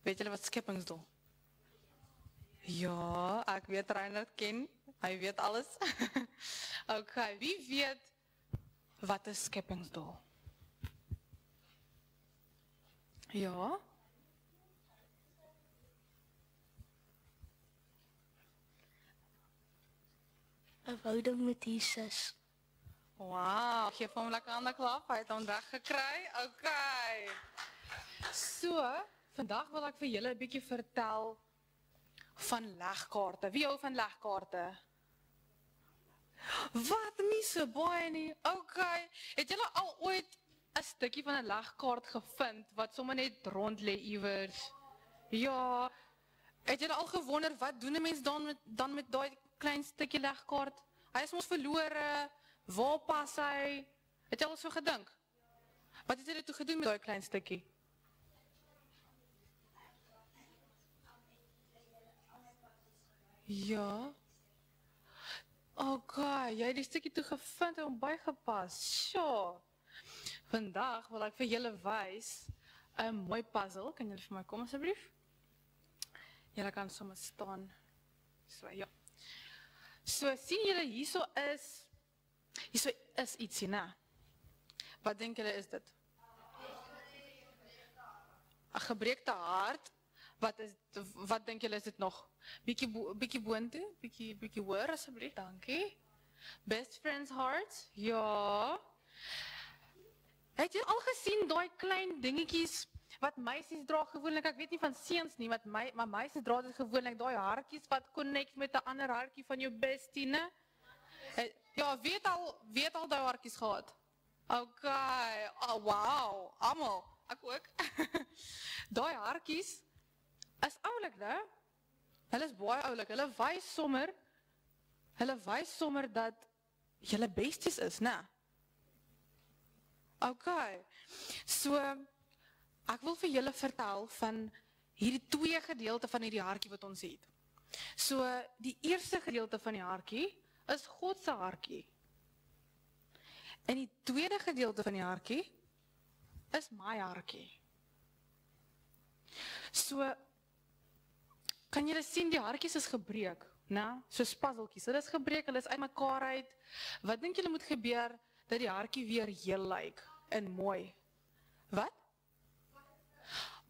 Weet julle wat skepingsdoel? Ja, ek weet Reinhard ken, hy weet alles. Okay, wie weet wat is skepingsdoel? Ja? Een verhouding met Jesus. Wauw, geef hom lekker aan de klap, hy het hom reg gekry, okay. So, vandag wil ek vir julle 'n bietjie vertel van legkaarte. Wie hou van legkaarte? Wat nie so baie nie, okay. Het julle al ooit 'n stukkie van 'n legkaart gevind, wat sommer net rond lê iewers? Ja, het julle al gewonder, wat doen 'n mens dan met daai klein stukkie legkaart? Hy is mos verlore, waar pas hy? Het jy al so gedink? Wat het julle toe gedoen met daai klein stukkie? Ja. Okay, jy het die stukkie toe gevind en hom bygepas. Sjoe. Vandag wil ek vir julle wys 'n mooi puzzle. Kan julle vir my kom asseblief? Julle kan sommer staan. So, ja. So, sien julle, hierso is ietsie, né? Wat dink julle is dit? 'n gebreekte hart. Wat dink julle is dit nog? Bietjie boontoe, bietjie hoor asseblief, dankie. Best friend's heart, ja. Het jy al gesien daai klein dingetjies wat meisies dra gewoonlik? Ek weet nie van seuns nie, maar meisies dra dit gewoonlik, daai hartjies wat connect met 'n ander hartjie van jou bestie, né? Ja, weet al daai hartjies gehad? Okay, oh, wow, almal, ek ook. Daai hartjies is oulik, né? Hulle is baie oulik, hulle wys sommer dat julle besties is, né? Okay, so, ek wil vir julle vertel van hierdie twee gedeelte van hierdie hartjie wat ons het. So, die eerste gedeelte van die hartjie is God se hartjie. En die tweede gedeelte van die hartjie is my hartjie. So, kan julle sien, die hartjies is gebreek, né? Soos puzzeltjies, hulle is gebreek, hulle is uit mekaar uit. Wat dink julle moet gebeur, dat die hartjie weer heel lyk, en mooi? Wat?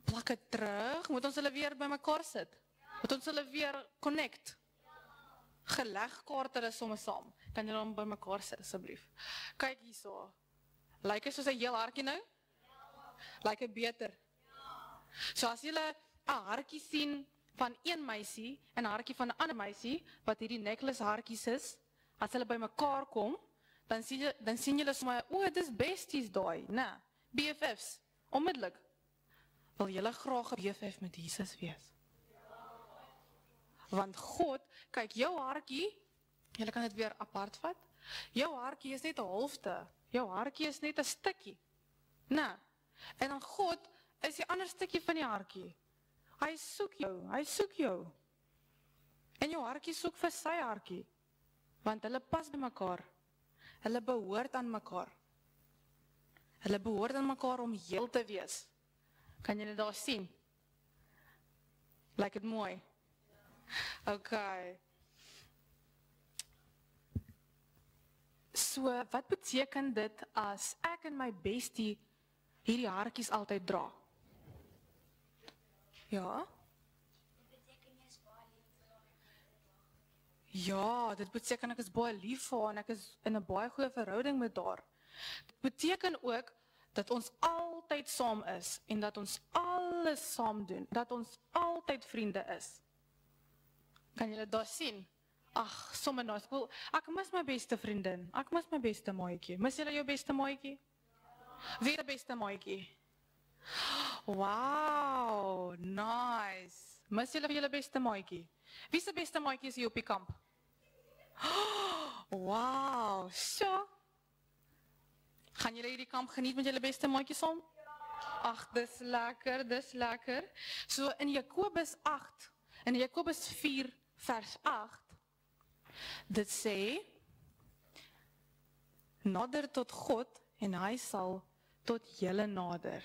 Plak het terug, moet ons hulle weer by mekaar sit? Moet ons hulle weer connect? Gelegkaarte is sommer saam, kan julle hom by mekaar sit, asseblief? Kyk hierso, lyk hy soos 'n heel hartjie nou? Lyk hy beter? So as julle 'n hartjie sien van een meisie en 'n hartjie van 'n ander meisie, wat hierdie necklace hartjies is, as hulle by mekaar kom, dan sien julle sommer, dis besties daai, né? BFFs, onmiddellik. Wil julle graag 'n BFF met Jesus wees? Want God, kyk, jou hartjie, julle kan dit weer apart vat, jou hartjie is net 'n halfte, jou hartjie is net 'n stukkie, né? En dan God is die ander stukkie van die hartjie. Hy soek jou. En jou hartjie soek vir sy hartjie, want hulle pas by mekaar. Hulle behoort aan mekaar. Hulle behoort aan mekaar om heel te wees. Kan julle daar sien? Lyk dit mooi? Okay. So, wat beteken dit as ek en my bestie hierdie hartjies altyd dra? Ja? Ja, dit beteken ek is baie lief vir haar en ek is in 'n baie goeie verhouding met haar. Dit beteken ook dat ons altyd saam is en dat ons alles saam doen, dat ons altyd vriende is. Kan julle daar sien? Ag, sommer nou, ek mis my beste vriendin, ek mis my beste maatjie. Mis julle jou beste maatjie? Wie die beste maatjie? Wow, nice. Mis julle vir julle beste maatjie? Wie se beste maatjie is hier op die kamp? Wow, so. Gaan julle hierdie kamp geniet met julle beste maatjie saam? Ag, dis lekker. So in Jakobus 8, in Jakobus 4 vers 8, dit sê, nader tot God en hy sal tot julle nader.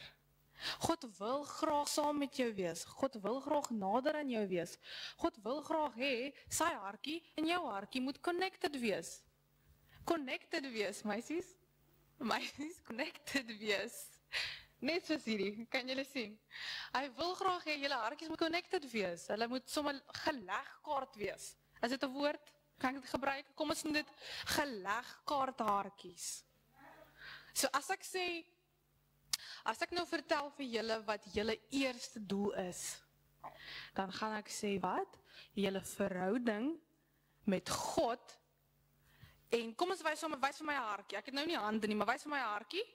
God wil graag saam met jou wees. God wil graag nader aan jou wees. God wil graag hê sy hartjie en jou hartjie moet connected wees. Connected wees, meisies. Meisies, connected wees. Net soos hierdie, kan julle sien. Hy wil graag hê julle hartjies moet connected wees. Hulle moet sommer gelegkaart wees. Is dit 'n woord? Kan ek dit gebruik? Kom ons noem dit gelegkaart hartjies. So as ek nou vertel vir julle wat julle eerste doel is, dan gaan ek sê wat? Julle verhouding met God. En kom ons wys vir my hartjie. Ek het nou nie hande nie, maar wys vir my hartjie.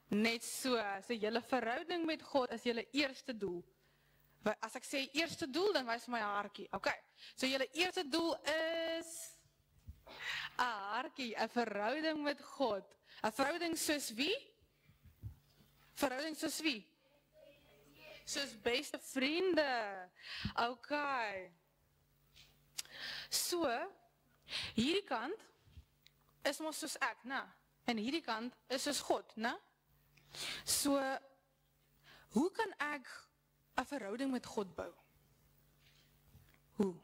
Net so julle verhouding met God is julle eerste doel. As ek sê eerste doel, dan wys vir my hartjie. Okay. So julle eerste doel is 'n hartjie, 'n verhouding met God. 'n verhouding soos wie? Verhouding soos wie? Soos beste vriende. Okay. So, hierdie kant is mos soos ek, né? En hierdie kant is soos God, né? So, hoe kan ek 'n verhouding met God bou? Hoe?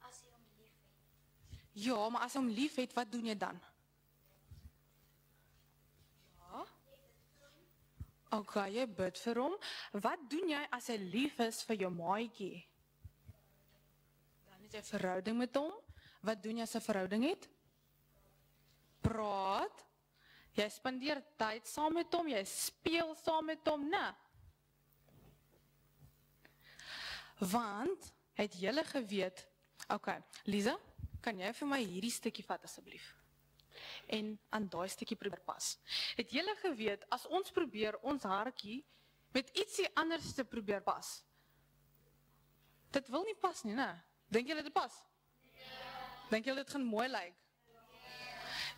As jy hom liefhet. Ja, maar as jy hom liefhet, wat doen jy dan? Ja? Okay, jy bid vir hom. Wat doen jy as hy lief is vir jou maatjie? Dan het jy 'n verhouding met hom. Wat doen jy as jy 'n verhouding het? Praat. Jy spandeer tyd saam met hom, jy speel saam met hom, né? Want, het julle geweet, okay, Lisa, kan jy vir my hierdie stukkie vat asseblief? En aan daai stukkie probeer pas. Het julle geweet, as ons probeer ons hartjie met ietsie anders te probeer pas, dit wil nie pas nie, né? Dink julle dit pas? Ja. Dink julle dit gaan mooi lyk?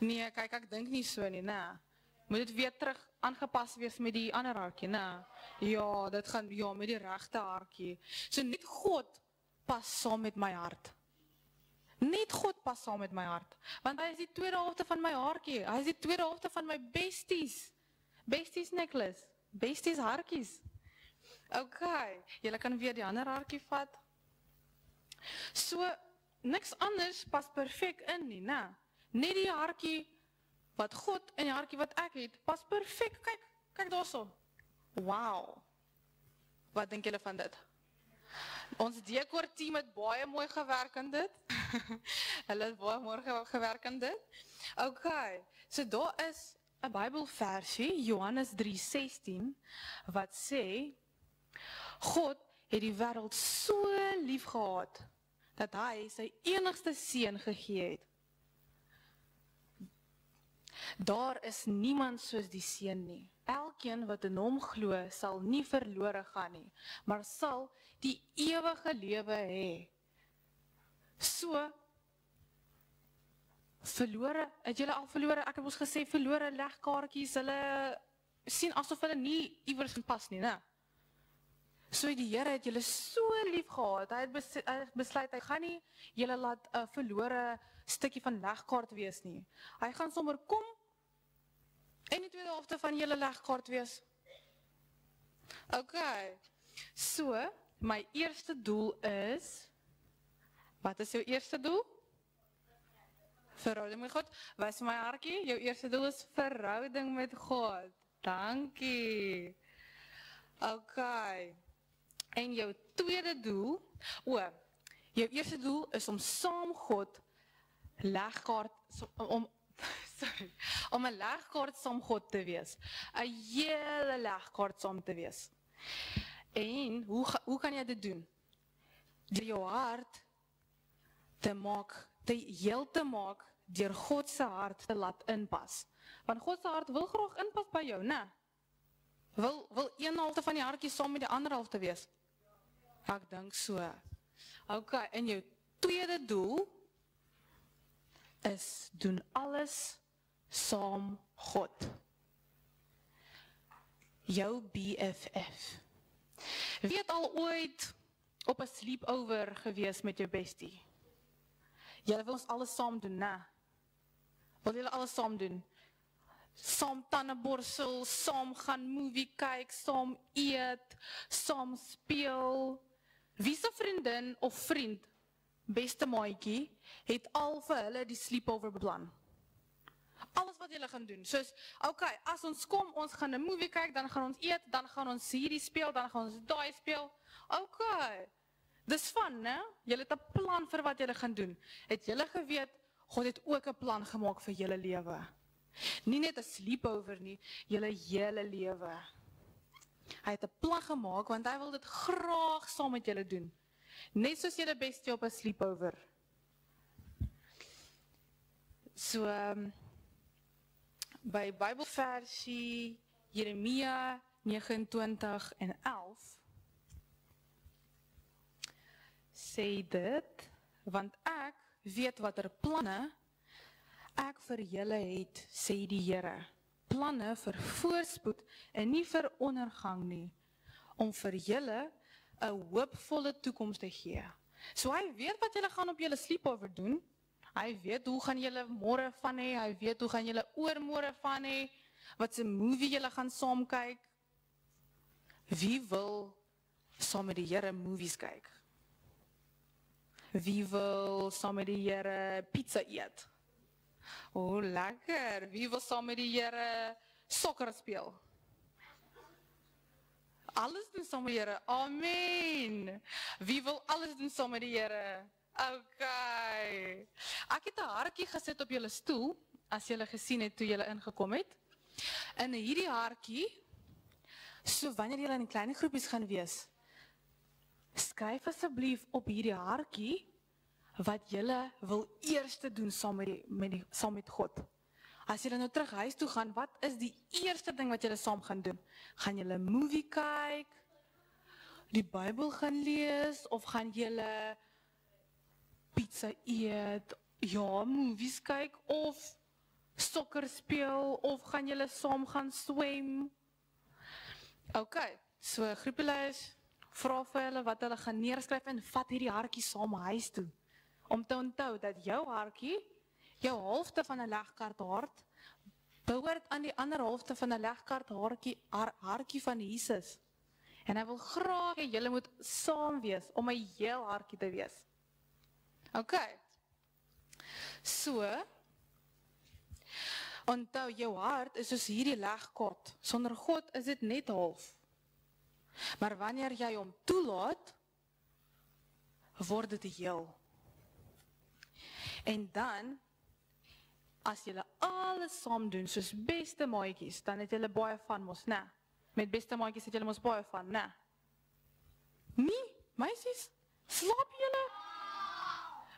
Nee, kyk, ek dink nie so nie, né? Moet dit weer terug aangepas wees met die ander hartjie, né? Ja, dit gaan, ja, met die regte hartjie. So net God pas saam met my hart. Net God pas saam met my hart. Want hy is die tweede helfte van my hartjie. Hy is die tweede helfte van my besties. Besties necklace. Besties hartjies. Okay, julle kan weer die ander hartjie vat. So, niks anders pas perfek in nie, né? Net die hartjie wat God en die hartjie wat ek het, pas perfek. Kyk daarso. Wow. Wat dink julle van dit? Ons dekorteam het baie mooi gewerk aan dit. Hulle het baie mooi gewerk aan dit. Okay, so daar is 'n Bybelversie, Johannes 3:16, wat sê, God het die wêreld so lief gehad, dat hy sy enigste seun gegee het. Daar is niemand soos die seun nie. Elkeen wat in hom glo, sal nie verlore gaan nie, maar sal die ewige lewe hê. So, verlore, het julle al verlore, ek het ons gesê, verlore legkaartjies, hulle sien asof hulle nie iewers pas nie, né? So die Here het julle so lief gehad, hy het besluit, hy gaan nie julle laat 'n verlore stukkie van legkaart wees nie. Hy gaan sommer kom en die tweede helfte van julle legkaart wees. Okay, so, my eerste doel is, wat is jou eerste doel? Verhouding met God. Wys my hartjie, jou eerste doel is verhouding met God. Dankie. Okay. En jou tweede doel, jou eerste doel is om saam God legkaart, om 'n legkaart saam God te wees. 'n hele legkaart saam te wees. En hoe kan jy dit doen? Deur jou hart te maak, heel te maak, deur God se hart te laat inpas. Want God se hart wil graag inpas by jou, né? Wil een helfte van die hartjie saam met die ander helfte wees? Ek dink so. Okay, en jou tweede doel is doen alles saam God. Jou BFF. Wie het al ooit op 'n sleepover gewees met jou bestie? Julle wil ons alles saam doen, né? Wil julle alles saam doen? saam tandeborsel, saam gaan movie kyk, saam eet, saam speel. Wie se vriendin of vriend, beste maatjie, het al vir hulle die sleepover beplan? Alles wat julle gaan doen, soos, okay, as ons kom, ons gaan 'n movie kyk, dan gaan ons eet, dan gaan ons hierdie speel, dan gaan ons daai speel. Okay, dis van, né? Julle het 'n plan vir wat julle gaan doen. Het julle geweet, God het ook 'n plan gemaak vir julle lewe. Nie net 'n sleepover nie, julle hele lewe. Hy het 'n plan gemaak, want hy wil dit graag saam met julle doen. Net soos julle bestie op 'n sleepover. So, by Bybelversie Jeremia 29:11 sê dit, want ek weet watter planne ek vir julle het, sê die Here. Planne vir voorspoed en nie vir ondergang nie, om vir julle 'n hoopvolle toekoms te gee. So hy weet wat julle gaan op julle sleepover doen. Hy weet hoe gaan julle môre van hê, hy weet hoe gaan julle oormôre van hê, wat se movie julle gaan saam kyk. Wie wil saam met die Here movies kyk? Wie wil saam met die Here pizza eet? O, lekker. Wie wil saam met die Here sokker speel? Alles doen saam met die Here. Amen. Wie wil alles doen saam met die Here? Okay. Ek het 'n hartjie gesit op julle stoel, as julle gesien het toe julle ingekom het. In hierdie hartjie, so wanneer julle in klein groepies gaan wees, skryf asseblief op hierdie hartjie wat julle wil eers doen saam met God. As julle nou terug huis toe gaan, wat is die eerste ding wat julle saam gaan doen? Gaan julle movie kyk, die Bybel gaan lees, of gaan julle pizza eet, ja, movies kyk, of sokker speel, of gaan julle saam gaan swem? Okay, so groepieleiers, vra vir hulle wat hulle gaan neerskryf en vat hierdie hartjie saam huis toe. Om te onthou dat jou hartjie, jou halfte van 'n legkaart hart, behoort aan die ander halfte van 'n legkaart hartjie van Jesus. En hy wil graag hê julle moet saam wees om 'n heel hartjie te wees. Okay. So, onthou jou hart is soos hierdie legkaart. Sonder God is dit net half. Maar wanneer jy hom toelaat, word dit heel. En dan, as julle alles saam doen, soos beste maatjies, dan het julle baie van mos, né? Met beste maatjies het julle mos baie van, né? Nie, meisies, slaap julle?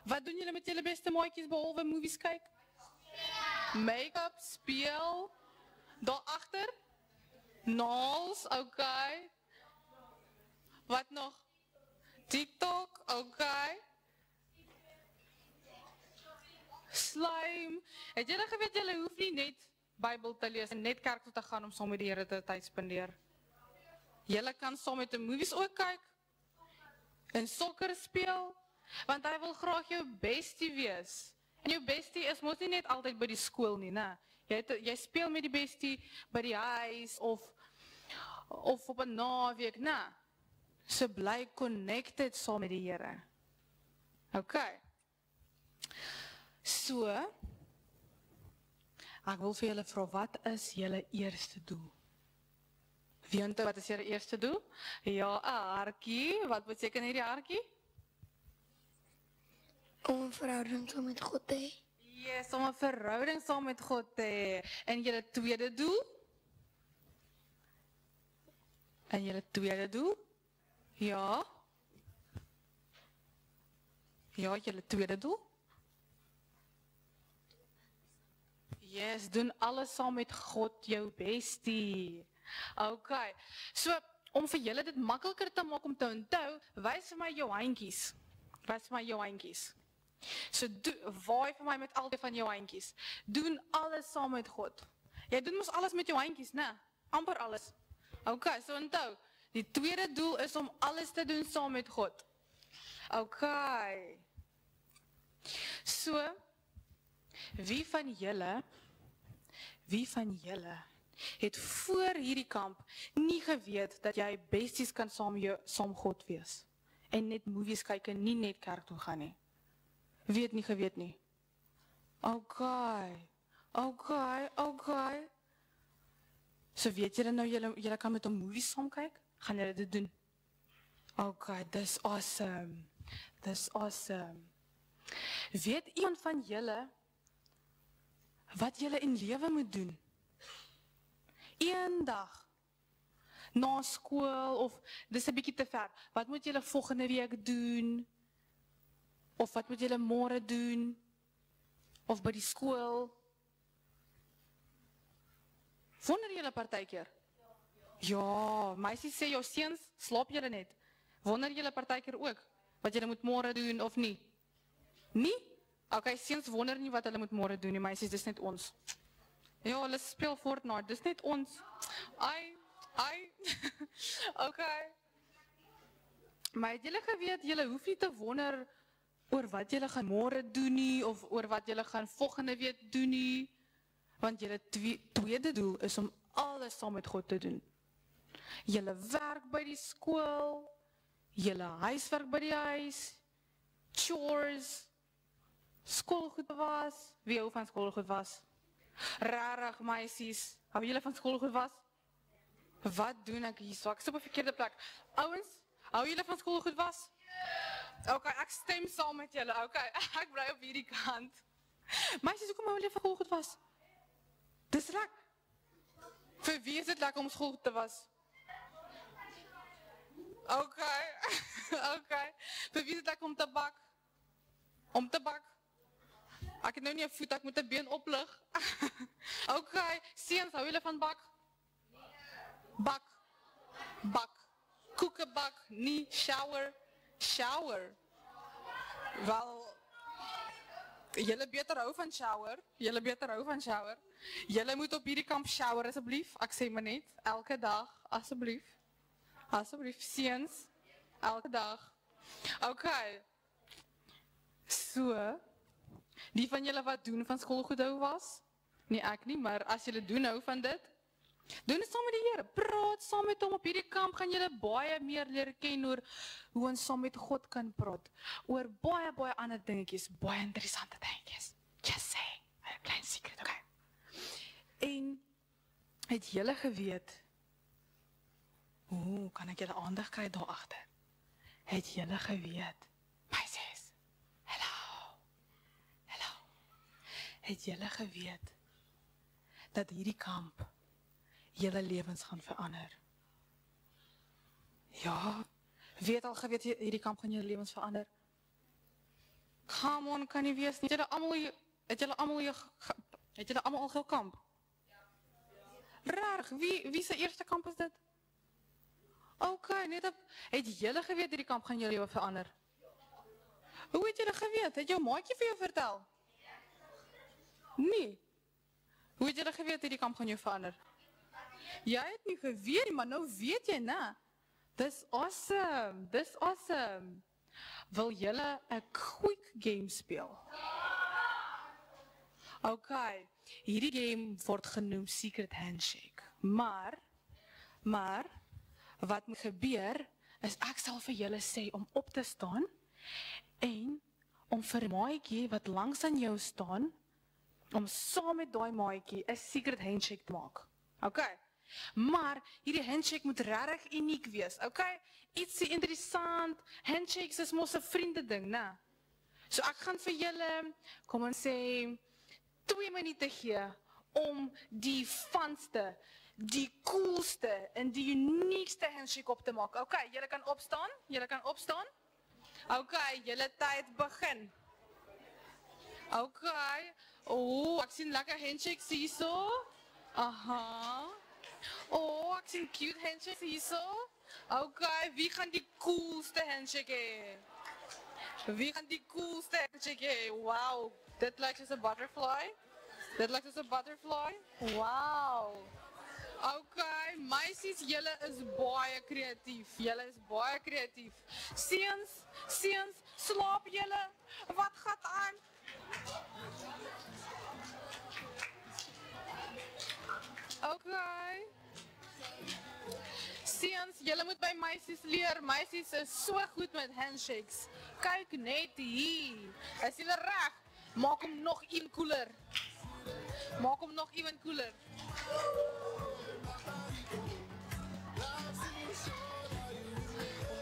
Wat doen julle met julle beste maatjies behalwe movies kyk? Make-up, speel, daar agter, nails, okay. Wat nog? TikTok, okay. Slime. Het julle geweet julle hoef nie net Bybel te lees en net kerk toe te gaan om saam met die Here te tyd spandeer. Julle kan saam met die movies ook kyk en sokker speel, want hy wil graag jou bestie wees. En jou bestie is mos nie net altyd by die skool nie, né? Jy speel met die bestie by die huis of op 'n naweek, né? So bly connected saam met die Here. Okay. So, ek wil vir julle vra, wat is julle eerste doel? Wie onthou wat is julle eerste doel? Ja, 'n hartjie. Wat beteken hierdie hartjie? Om 'n verhouding saam met God te hê. Yes, om 'n verhouding saam met God te hê. En julle tweede doel? En julle tweede doel? Ja. Ja, julle tweede doel? Yes, doen alles saam met God, jou bestie. Okay, so om vir julle dit makliker te maak om te onthou, wys vir my jou handjies. Wys vir my jou handjies. So waai vir my met albei van jou handjies. Doen alles saam met God. Jy doen mos alles met jou handjies, né? Amper alles. Okay, so onthou, die tweede doel is om alles te doen saam met God. Okay. So, wie van julle Wie van julle het voor hierdie kamp nie geweet dat jy besties kan saam God wees en net movies kyk en nie net kerk toe gaan nie? Wie het nie geweet nie? Okay. So weet julle nou, julle kan met hom movies saam kyk? Gaan julle dit doen? Okay, dis awesome. Weet iemand van julle wat julle in lewe moet doen? Eendag, na skool, of dis 'n bietjie te ver, wat moet julle volgende week doen? Of wat moet julle môre doen? Of by die skool? Wonder julle partykeer? Ja, meisies sê jou seuns, slaap julle net. Wonder julle partykeer ook, wat julle moet môre doen of nie? Nie? Okay, seuns wonder nie wat hulle moet môre doen nie, meisies, dis net ons. Ja, hulle speel Fortnite, dis net ons. Ai. Okay. Maar het julle geweet, julle hoef nie te wonder oor wat julle gaan môre doen nie, of oor wat julle gaan volgende week doen nie, want julle tweede doel is om alles saam met God te doen. Julle werk by die skool, julle huiswerk by die huis, chores, skoolgoed was. Wie hou van skoolgoed was? Rarig meisies, hou julle van skoolgoed was? Wat doen ek hier so? Ek is op 'n verkeerde plek. Ouens, hou julle van skoolgoed was? Okay, ek stem saam met julle. Okay, ek bly op hierdie kant. Meisies, hoekom hou julle van skoolgoed was? Dis lekker. Vir wie is dit lekker om skoolgoed te was? Okay. Vir wie is dit lekker om te bak? Om te bak? Ek het nou nie 'n voet, ek moet 'n been oplig. Okay, seuns, hou julle van bak? Bak. Koeke bak, nie shower. Wel, julle beter hou van shower. Julle moet op hierdie kamp shower asseblief. Ek sê maar net, elke dag, asseblief. Asseblief, seuns, elke dag. Okay. So, die van julle wat doen van skoolgoed hou was? Nee, ek nie, maar as julle doen hou van dit, doen dit saam met die Here. Praat saam met hom op hierdie kamp, gaan julle baie meer leer ken oor hoe ons saam met God kan praat. Oor baie ander dingetjies, baie interessante dingetjies. Just say, 'n klein secret, okay? En het julle geweet, kan ek julle aandag kry daar agter? Het julle geweet, meisies, hello, het julle geweet, dat hierdie kamp julle lewens gaan verander? Ja, wie het al geweet, hierdie kamp gaan julle lewens verander? Come on, kan nie wees nie, het julle allemaal al gekamp? Rarig, wie se eerste kamp is dit? Okay, net op, het julle geweet hierdie kamp gaan jou lewe verander? Hoe het julle geweet? Het jou maatjie vir jou vertel? Nee. Hoe het julle geweet hierdie kamp gaan jou verander? Jy het nie geweet nie, maar nou weet jy, né? Dis awesome. Wil julle 'n quick game speel? Okay, hierdie game word genoem Secret Handshake. Maar wat moet gebeur is ek sal vir julle sê om op te staan en om vir 'n maatjie wat langs aan jou staan, om saam met daai maatjie 'n secret handshake te maak. Okay. Maar hierdie handshake moet regtig uniek wees. Okay? Ietsie interessant. Handshakes is mos 'n vriende ding, né? So ek gaan vir julle, kom ons sê, 2 minute gee om die funste, die coolste en die uniekste handshake op te maak. Okay, julle kan opstaan. Okay, julle tyd begin. Okay. Ek sien lekker handshakes hierso. Aha. Ek sien cute handshakes hierso. Okay, wie gaan die coolste handshake hê? Wow, dit lyk soos 'n butterfly. Wow. Okay, meisies, julle is baie kreatief. Seuns, slaap julle? Wat gaan aan? Okay. Seuns, julle moet by meisies leer. Meisies is so goed met handshakes. Kyk net hier. Is julle reg? Maak hom nog een cooler. Maak hom nog even cooler.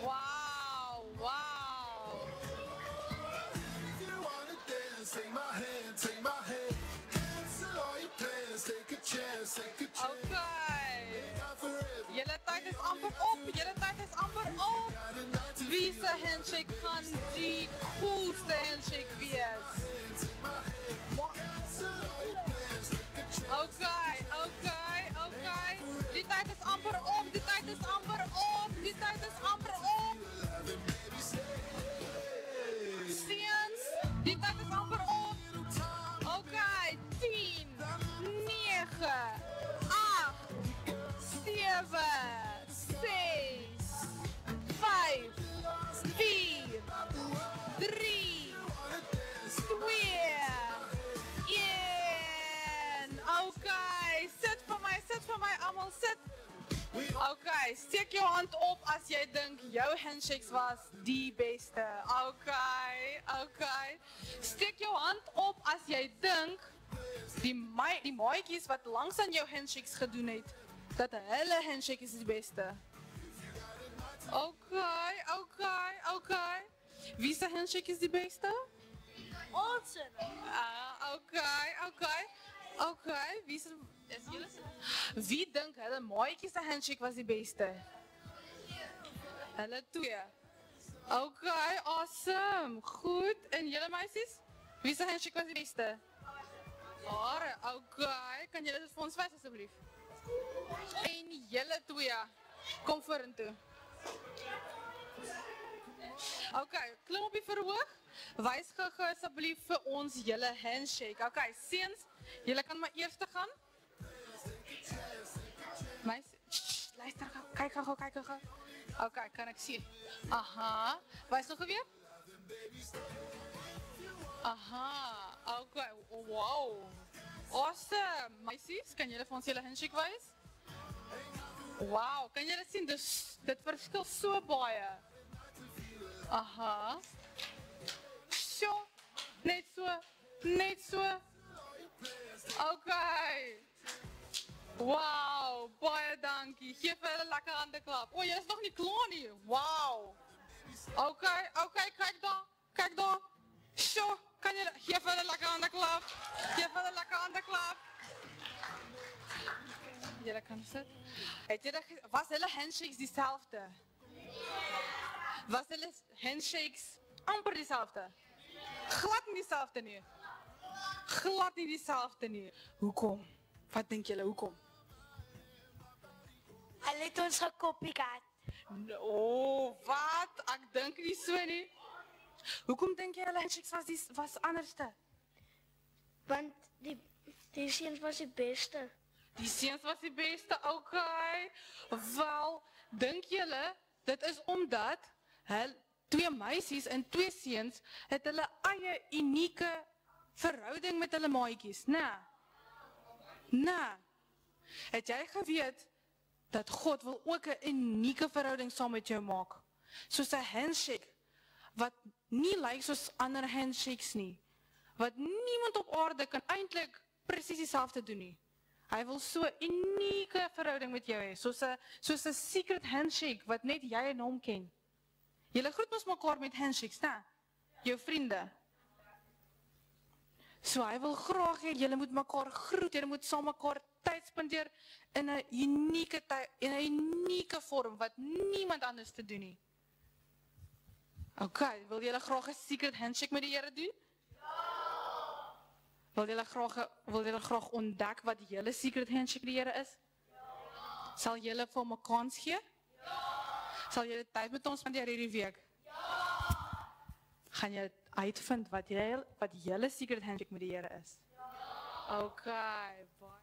Wow, wow. Okay. Julle tyd is amper op. Julle tyd is amper op. Wie se handshake gaan die coolste handshake wees? Okay, okay, okay. Die tyd is amper op. Die tyd is amper op. Die tyd is amper op. Seuns, die tyd is amper op. Okay, 10, 9, 8, 7, 6, 5, 4, 3, 2, 1. Okay, sit vir my, almal sit. Okay, steek jou hand op as jy dink jou handshakes was die beste. Okay, okay. Steek jou hand op as jy dink die maatjies wat langs aan jou handshakes gedoen het, dat hulle handshake is die beste. Okay, okay, okay. Wie se handshake is die beste? Ons. Okay, okay. Okay, wie dink hulle maatjies se handshake was die beste? Hulle twee. Okay, awesome. Goed. En julle meisies? Wie se handshake was die beste? Are, okay. Kan julle dit vir ons wys asseblief? En julle twee. Kom vorentoe. Okay, klim op die verhoog. Wys gou asseblief vir ons julle handshake. Okay, seuns, julle kan maar eers gaan. Meisies, luister gou, kyk gou. Okay, kan ek sien. Aha, wys nog weer. Aha, okay, wow. Awesome. Meisies, kan julle vir ons julle handshake wys? Wow, kan julle sien, dit verskil so baie. Aha. So, net so. Okay. Wow, baie dankie. Geef vir hulle lekker hande klap. O, jy is nog nie klaar nie. Wow. Okay, kyk daar. So, kan jy geef hulle lekker hande klap. Julle kan sit. Was hulle handshakes dieselfde? Was hulle handshakes amper dieselfde? Glad nie dieselfde nie. Hoekom? Wat dink julle, hoekom? Hulle het ons gekopiekat. Wat? Ek dink nie so nie. Hoekom dink jy hulle handshakes was anderste? Want die seuns was die beste. Die seuns was die beste, okay. Wel, dink julle, dit is omdat twee meisies en twee seuns het hulle eie unieke verhouding met hulle maatjies, Nee. Het jy geweet dat God wil ook 'n unieke verhouding saam met jou maak? Soos 'n handshake wat nie lyk soos ander handshakes nie. Wat niemand op aarde kan eintlik presies dieselfde doen nie. Hy wil so 'n unieke verhouding met jou hê, soos 'n secret handshake wat net jy en hom ken. Julle groet mos mekaar met handshakes, né? Jou vriende. So hy wil graag hê julle moet mekaar groet, julle moet saam mekaar tyd spandeer in 'n unieke vorm wat niemand anders te doen nie. Okay, wil julle graag 'n secret handshake met die Here doen? Ja. Wil julle graag ontdek wat julle secret handshake met die Here is? Ja. Sal julle vir hom 'n kans gee? Ja. Sal julle tyd met ons spandeer hierdie week? Ja. Gaan jy uitvind wat julle secret handshake met die Here is? Ja. Okay, baie